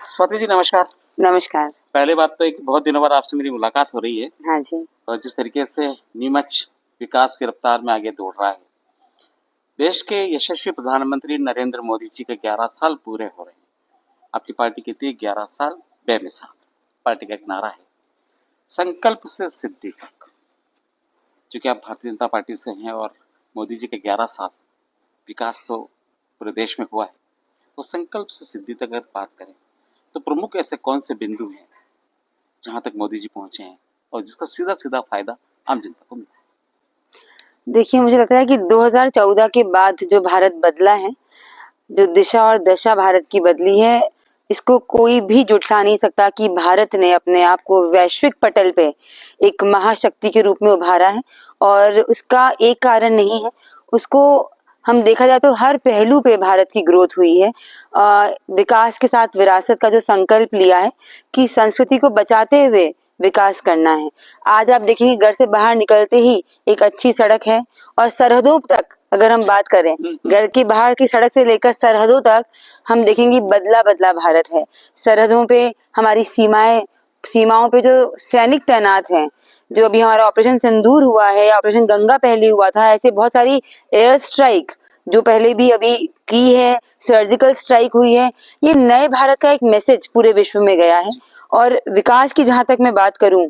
स्वाति जी नमस्कार। नमस्कार। पहले बात तो एक बहुत दिनों बाद आपसे मेरी मुलाकात हो रही है। हाँ जी। और जिस तरीके से नीमच विकास की रफ्तार में आगे दौड़ रहा है, देश के यशस्वी प्रधानमंत्री नरेंद्र मोदी जी के 11 साल पूरे हो रहे हैं। आपकी पार्टी कहती है 11 साल बेमिसाल। पार्टी का एक नारा है, संकल्प से सिद्धि तक। चूंकि आप भारतीय जनता पार्टी से हैं और मोदी जी के 11 साल विकास तो पूरे देश में हुआ है, तो संकल्प से सिद्धि तक अगर बात करें तो प्रमुख ऐसे कौन से बिंदु हैं जहां तक मोदी जी पहुंचे हैं और जिसका सीधा सीधा फायदा आम जनता को मिला है? देखिए, मुझे लगता है कि 2014 के बाद जो भारत बदला है, जो दिशा और दशा भारत की बदली है, इसको कोई भी जुटला नहीं सकता कि भारत ने अपने आप को वैश्विक पटल पे एक महाशक्ति के रूप में उभारा है। और उसका एक कारण नहीं है, उसको हम देखा जाए तो हर पहलू पे भारत की ग्रोथ हुई है। विकास के साथ विरासत का जो संकल्प लिया है कि संस्कृति को बचाते हुए विकास करना है। आज आप देखेंगे घर से बाहर निकलते ही एक अच्छी सड़क है, और सरहदों तक अगर हम बात करें, घर के बाहर की सड़क से लेकर सरहदों तक हम देखेंगे बदला बदला भारत है। सरहदों पे हमारी सीमाओं पे जो सैनिक तैनात हैं, जो अभी हमारा ऑपरेशन सिंदूर हुआ है या ऑपरेशन गंगा पहले हुआ था, ऐसे बहुत सारी एयर स्ट्राइक जो पहले भी अभी की है, सर्जिकल स्ट्राइक हुई है। ये नए भारत का एक मैसेज पूरे विश्व में गया है। और विकास की जहां तक मैं बात करूं,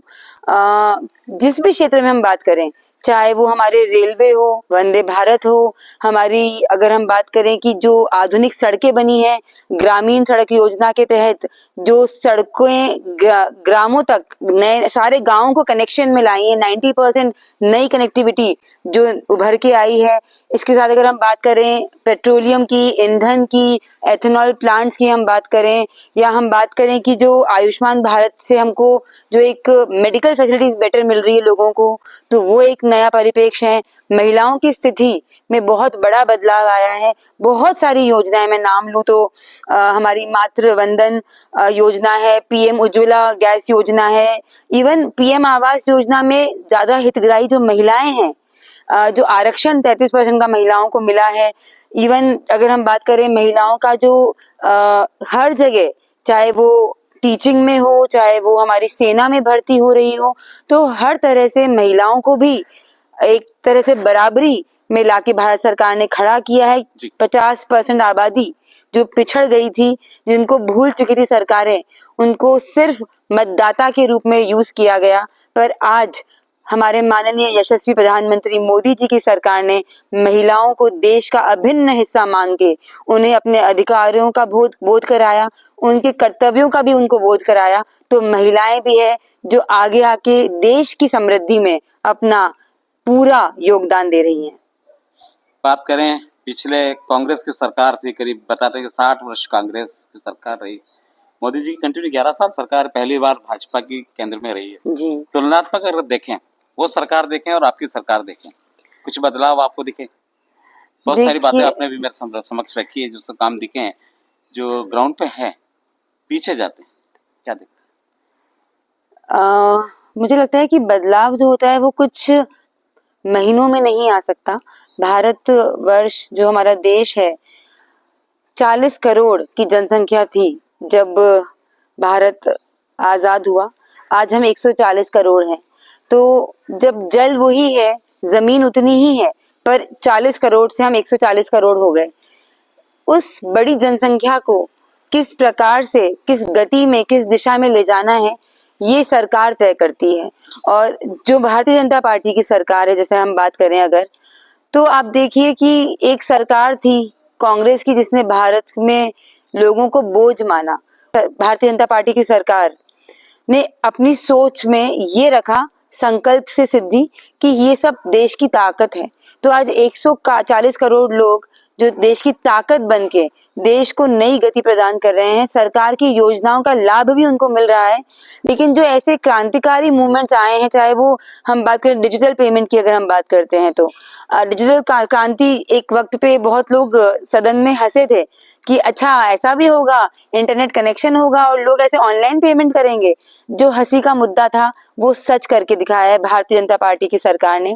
जिस भी क्षेत्र में हम बात करें, चाहे वो हमारे रेलवे हो, वंदे भारत हो, हमारी अगर हम बात करें कि जो आधुनिक सड़कें बनी हैं, ग्रामीण सड़क योजना के तहत जो सड़कें ग्रामों तक, नए सारे गांवों को कनेक्शन में लाई है, 90% नई कनेक्टिविटी जो उभर के आई है। इसके साथ अगर हम बात करें पेट्रोलियम की, ईंधन की, एथेनॉल प्लांट्स की हम बात करें, या हम बात करें कि जो आयुष्मान भारत से हमको जो एक मेडिकल फैसिलिटीज बेटर मिल रही है लोगों को, तो वो एक नया परिप्रेक्ष्य है। महिलाओं की स्थिति में बहुत बड़ा बदलाव आया है। बहुत सारी योजनाएं, मैं नाम लूं तो हमारी मातृ वंदन योजना है, पीएम उज्ज्वला गैस योजना है, इवन पीएम आवास योजना में ज्यादा हितग्राही जो महिलाएं हैं, जो आरक्षण 33% का महिलाओं को मिला है। इवन अगर हम बात करें महिलाओं का जो हर जगह, चाहे वो टीचिंग में हो, चाहे वो हमारी सेना में भर्ती हो रही हो, तो हर तरह से महिलाओं को भी एक तरह से बराबरी में लाके भारत सरकार ने खड़ा किया है। 50% आबादी जो पिछड़ गई थी, जिनको भूल चुकी थी सरकारें, उनको सिर्फ मतदाता के रूप में यूज किया गया। पर आज हमारे माननीय यशस्वी प्रधानमंत्री मोदी जी की सरकार ने महिलाओं को देश का अभिन्न हिस्सा मान के उन्हें अपने अधिकारों का बोध कराया, उनके कर्तव्यों का भी उनको बोध कराया। तो महिलाएं भी है जो आगे आके देश की समृद्धि में अपना पूरा योगदान दे रही हैं। बात करें, पिछले कांग्रेस की सरकार थी, करीब बताते हैं कि 60 वर्ष कांग्रेस की सरकार रही। मोदी जी की कंटिन्यू 11 साल सरकार पहली बार भाजपा की केंद्र में रही है जी। तुलनात्मक अगर देखें, वो सरकार देखें और आपकी सरकार देखें, कुछ बदलाव आपको दिखे? बहुत सारी बातें आपने भी मेरे समक्ष रखी है, जो सब काम दिखे हैं, जो ग्राउंड पे है, पीछे जाते हैं, क्या दिखता है? मुझे लगता है कि बदलाव जो होता है वो कुछ महीनों में नहीं आ सकता। भारत वर्ष जो हमारा देश है, 40 करोड़ की जनसंख्या थी जब भारत आजाद हुआ। आज हम 140 करोड़ हैं। तो जब जल वही है, जमीन उतनी ही है, पर 40 करोड़ से हम 140 करोड़ हो गए। उस बड़ी जनसंख्या को किस प्रकार से, किस गति में, किस दिशा में ले जाना है, ये सरकार तय करती है। और जो भारतीय जनता पार्टी की सरकार है, जैसे हम बात करें अगर, तो आप देखिए कि एक सरकार थी कांग्रेस की जिसने भारत में लोगों को बोझ माना। भारतीय जनता पार्टी की सरकार ने अपनी सोच में ये रखा, संकल्प से सिद्धि, कि ये सब देश की ताकत है। तो आज 140 करोड़ लोग जो देश की ताकत बनके देश को नई गति प्रदान कर रहे हैं। सरकार की योजनाओं का लाभ भी उनको मिल रहा है। लेकिन जो ऐसे क्रांतिकारी मूवमेंट्स आए हैं, चाहे वो हम बात करें डिजिटल पेमेंट की, अगर हम बात करते हैं तो डिजिटल क्रांति, एक वक्त पे बहुत लोग सदन में हंसे थे कि अच्छा ऐसा भी होगा, इंटरनेट कनेक्शन होगा और लोग ऐसे ऑनलाइन पेमेंट करेंगे। जो हंसी का मुद्दा था वो सच करके दिखाया है भारतीय जनता पार्टी की सरकार ने।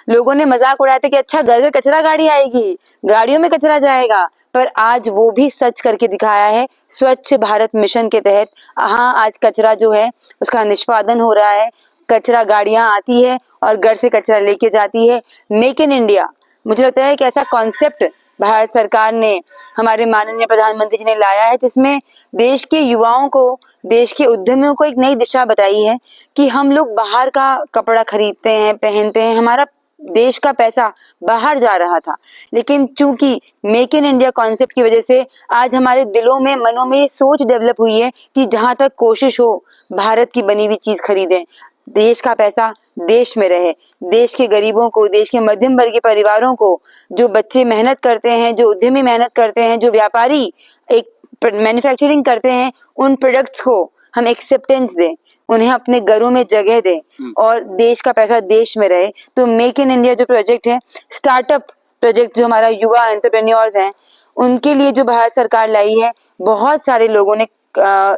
लोगों ने मजाक उड़ाया था कि अच्छा घर घर कचरा गाड़ी आएगी, गाड़ियों में कचरा जाएगा, पर आज वो भी सच करके दिखाया है स्वच्छ भारत मिशन के तहत। हाँ, आज कचरा जो है उसका निष्पादन हो रहा है, कचरा गाड़ियां आती है और घर से कचरा लेके जाती है। मेक इन इंडिया, मुझे लगता है कि ऐसा कॉन्सेप्ट भारत सरकार ने, हमारे माननीय प्रधानमंत्री जी ने लाया है, जिसमें देश के युवाओं को, देश के उद्यमियों को एक नई दिशा बताई है कि हम लोग बाहर का कपड़ा खरीदते हैं, पहनते हैं, हमारा देश का पैसा बाहर जा रहा था, लेकिन चूंकि मेक इन इंडिया कॉन्सेप्ट की वजह से आज हमारे दिलों में, मनों में ये सोच डेवलप हुई है कि जहां तक कोशिश हो भारत की बनी हुई चीज खरीदें, देश का पैसा देश में रहे, देश के गरीबों को, देश के मध्यम वर्ग के परिवारों को, जो बच्चे मेहनत करते हैं, जो उद्यमी मेहनत करते हैं, जो व्यापारी एक मैन्युफैक्चरिंग करते हैं, उन प्रोडक्ट्स को हम एक्सेप्टेंस दें, उन्हें अपने घरों में जगह दें और देश का पैसा देश में रहे। तो मेक इन इंडिया जो प्रोजेक्ट है, स्टार्टअप प्रोजेक्ट जो हमारा युवा एंटरप्रेन्योर्स हैं, उनके लिए जो भारत सरकार लाई है, बहुत सारे लोगों ने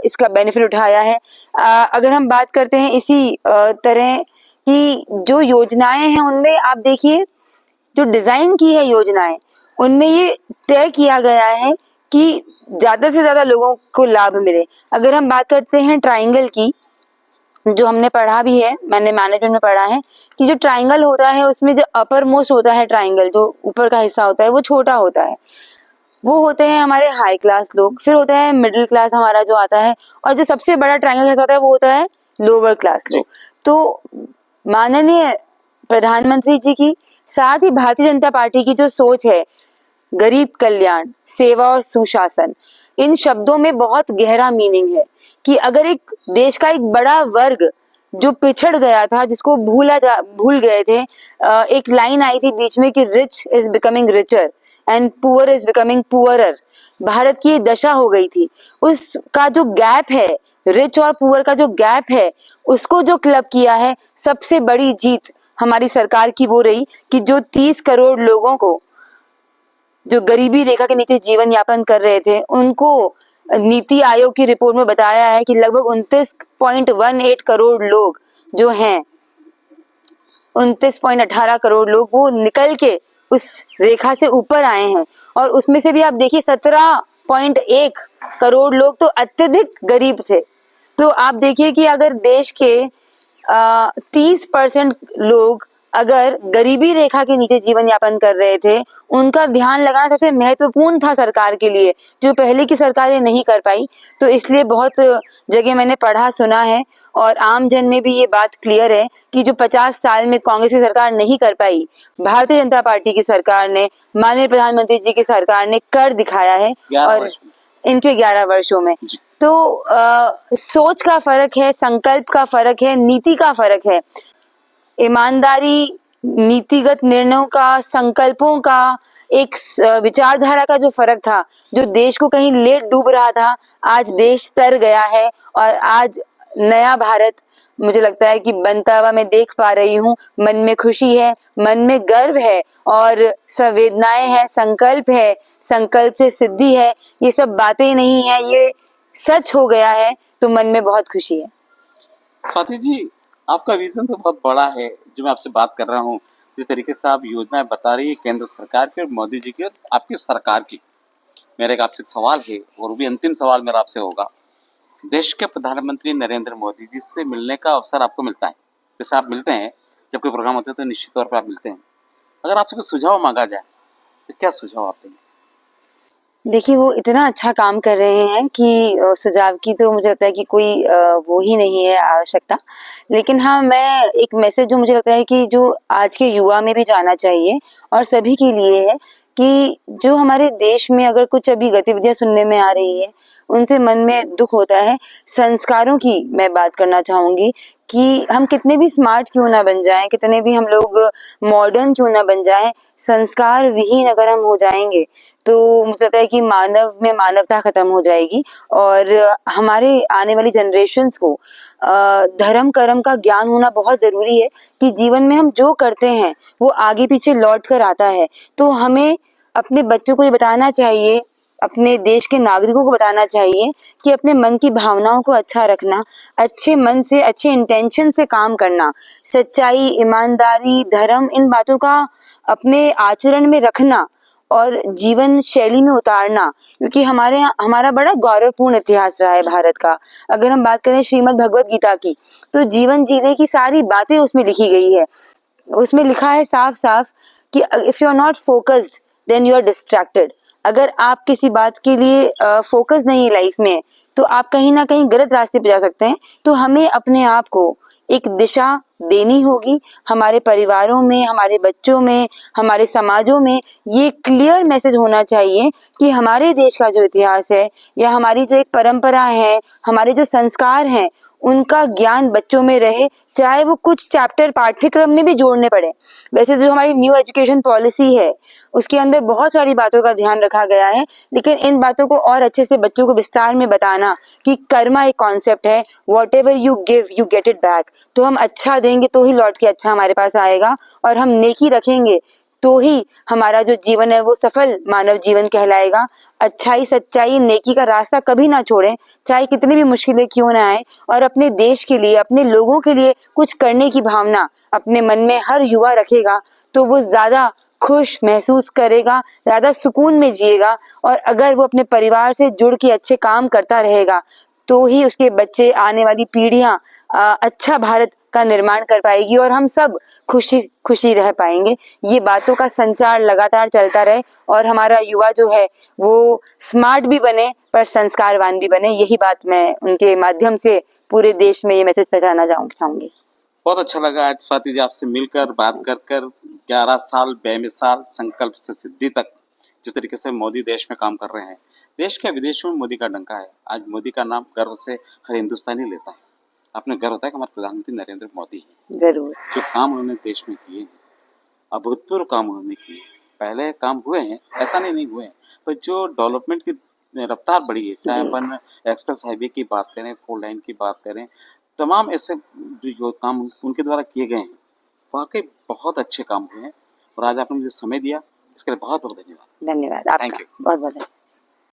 इसका बेनिफिट उठाया है। अगर हम बात करते हैं इसी तरह की जो योजनाएं हैं, उनमें आप देखिए जो डिजाइन की है योजनाएं, उनमें ये तय किया गया है कि ज्यादा से ज्यादा लोगों को लाभ मिले। अगर हम बात करते हैं ट्रायंगल की, जो हमने पढ़ा भी है, मैंने मैनेजमेंट में पढ़ा है कि जो ट्रायंगल होता है उसमें जो अपर मोस्ट होता है ट्रायंगल, जो ऊपर का हिस्सा होता है वो छोटा होता है, वो होते हैं हमारे हाई क्लास लोग, फिर होता है मिडिल क्लास हमारा जो आता है, और जो सबसे बड़ा ट्रायंगल हिस्सा होता है वो होता है लोअर क्लास लोग। तो माननीय प्रधानमंत्री जी की, साथ ही भारतीय जनता पार्टी की जो सोच है, गरीब कल्याण, सेवा और सुशासन, इन शब्दों में बहुत गहरा मीनिंग है कि अगर एक देश का एक बड़ा वर्ग जो पिछड़ गया था, जिसको भूल गए थे, एक लाइन आई थी बीच में कि rich is becoming richer and poor is becoming poorer, Bharat की दशा हो गई थी। उसका जो गैप है, रिच और पुअर का जो गैप है, उसको जो क्लब किया है, सबसे बड़ी जीत हमारी सरकार की वो रही कि जो 30 करोड़ लोगों को, जो गरीबी रेखा के नीचे जीवन यापन कर रहे थे, उनको नीति आयोग की रिपोर्ट में बताया है कि लगभग 29.18 करोड़ लोग जो हैं, 29.18 करोड़ लोग वो निकल के उस रेखा से ऊपर आए हैं। और उसमें से भी आप देखिए 17.1 करोड़ लोग तो अत्यधिक गरीब थे। तो आप देखिए कि अगर देश के 30% लोग अगर गरीबी रेखा के नीचे जीवन यापन कर रहे थे, उनका ध्यान लगाना सबसे महत्वपूर्ण था सरकार के लिए, जो पहले की सरकारें नहीं कर पाई। तो इसलिए बहुत जगह मैंने पढ़ा सुना है और आम जन में भी ये बात क्लियर है कि जो 50 साल में कांग्रेस की सरकार नहीं कर पाई, भारतीय जनता पार्टी की सरकार ने, माननीय प्रधानमंत्री जी की सरकार ने कर दिखाया है। और इनके 11 वर्षों में तो सोच का फर्क है, संकल्प का फर्क है, नीति का फर्क है, ईमानदारी, नीतिगत निर्णयों का, संकल्पों का, एक विचारधारा का जो फर्क था, जो देश को कहीं ले डूब रहा था, आज देश तर गया है और आज नया भारत मुझे लगता है कि बनता हुआ मैं देख पा रही हूँ। मन में खुशी है, मन में गर्व है और संवेदनाएं हैं, संकल्प है, संकल्प से सिद्धि है। ये सब बातें नहीं है, ये सच हो गया है, तो मन में बहुत खुशी है। स्वाति जी, आपका विजन तो बहुत बड़ा है, जो मैं आपसे बात कर रहा हूँ, जिस तरीके से आप योजनाएं बता रही है केंद्र सरकार की और मोदी जी की और आपकी सरकार की। मेरा एक आपसे सवाल है और भी अंतिम सवाल मेरा आपसे होगा। देश के प्रधानमंत्री नरेंद्र मोदी जी से मिलने का अवसर आपको मिलता है, जैसे आप मिलते हैं, जब कोई प्रोग्राम होता है तो निश्चित तौर पर आप मिलते हैं, अगर आपसे कोई सुझाव मांगा जाए तो क्या सुझाव आप देंगे? देखिए, वो इतना अच्छा काम कर रहे हैं कि सुझाव की तो मुझे लगता है कि कोई वो ही नहीं है आवश्यकता। लेकिन हाँ, मैं एक मैसेज जो मुझे लगता है कि जो आज के युवा में भी जाना चाहिए और सभी के लिए है कि जो हमारे देश में अगर कुछ अभी गतिविधियां सुनने में आ रही है, उनसे मन में दुख होता है। संस्कारों की मैं बात करना चाहूंगी कि हम कितने भी स्मार्ट क्यों ना बन जाएं, कितने भी हम लोग मॉडर्न क्यों ना बन जाएं, संस्कार विहीन अगर हम हो जाएंगे तो मुझे लगता है कि मानव में मानवता खत्म हो जाएगी। और हमारे आने वाली जनरेशन्स को धर्म कर्म का ज्ञान होना बहुत जरूरी है कि जीवन में हम जो करते हैं वो आगे पीछे लौट कर आता है। तो हमें अपने बच्चों को ये बताना चाहिए, अपने देश के नागरिकों को बताना चाहिए कि अपने मन की भावनाओं को अच्छा रखना, अच्छे मन से, अच्छे इंटेंशन से काम करना, सच्चाई, ईमानदारी, धर्म, इन बातों का अपने आचरण में रखना और जीवन शैली में उतारना, क्योंकि हमारा बड़ा गौरवपूर्ण इतिहास रहा है भारत का। अगर हम बात करें श्रीमद् भगवत गीता की, तो जीवन जीने की सारी बातें उसमें लिखी गई है। उसमें लिखा है साफ साफ कि if you are not focused then you are distracted. अगर आप किसी बात के लिए फोकस नहीं है लाइफ में, तो आप कहीं ना कहीं गलत रास्ते पे जा सकते हैं। तो हमें अपने आप को एक दिशा देनी होगी। हमारे परिवारों में, हमारे बच्चों में, हमारे समाजों में ये क्लियर मैसेज होना चाहिए कि हमारे देश का जो इतिहास है या हमारी जो एक परंपरा है, हमारे जो संस्कार हैं, उनका ज्ञान बच्चों में रहे, चाहे वो कुछ चैप्टर पाठ्यक्रम में भी जोड़ने पड़े। वैसे जो हमारी न्यू एजुकेशन पॉलिसी है, उसके अंदर बहुत सारी बातों का ध्यान रखा गया है, लेकिन इन बातों को और अच्छे से बच्चों को विस्तार में बताना कि कर्मा एक कॉन्सेप्ट है, what ever you give you get it back. तो हम अच्छा देंगे तो ही लौट के अच्छा हमारे पास आएगा, और हम नेकी रखेंगे तो ही हमारा जो जीवन है वो सफल मानव जीवन कहलाएगा। अच्छाई, सच्चाई, नेकी का रास्ता कभी ना छोड़ें, चाहे कितनी भी मुश्किलें क्यों ना आए। और अपने देश के लिए, अपने लोगों के लिए कुछ करने की भावना अपने मन में हर युवा रखेगा, तो वो ज्यादा खुश महसूस करेगा, ज्यादा सुकून में जिएगा। और अगर वो अपने परिवार से जुड़ के अच्छे काम करता रहेगा, तो ही उसके बच्चे, आने वाली पीढ़ियां अच्छा भारत का निर्माण कर पाएगी और हम सब खुशी खुशी रह पाएंगे। ये बातों का संचार लगातार चलता रहे और हमारा युवा जो है वो स्मार्ट भी बने पर संस्कारवान भी बने। यही बात मैं उनके माध्यम से पूरे देश में ये मैसेज पहुंचाना चाहूंगी। बहुत अच्छा लगा आज स्वाति जी आपसे मिलकर, बात कर 11 साल बेमिसाल संकल्प से सिद्धि तक जिस तरीके से मोदी देश में काम कर रहे हैं, देश के विदेशों में मोदी का डंका है। आज मोदी का नाम गर्व से हर हिंदुस्तानी लेता है। अपने गर्व होता है कि हमारे प्रधानमंत्री नरेंद्र मोदी हैं। जरूर। जो काम उन्होंने देश में किए हैं, अभूतपूर्व काम उन्होंने किए। पहले काम हुए हैं, ऐसा नहीं हुए हैं, पर जो डेवलपमेंट की रफ्तार बढ़ी है, चाहे जी। अपन एक्सप्रेस हाईवे की बात करें, 4 लाइन की बात करें, तमाम ऐसे जो काम उनके द्वारा किए गए हैं, वाकई बहुत अच्छे काम हुए हैं। और आज आपने मुझे समय दिया, इसके लिए बहुत बहुत धन्यवाद। धन्यवाद थैंक आपका, यू। बहुत बहुत धन्यवाद।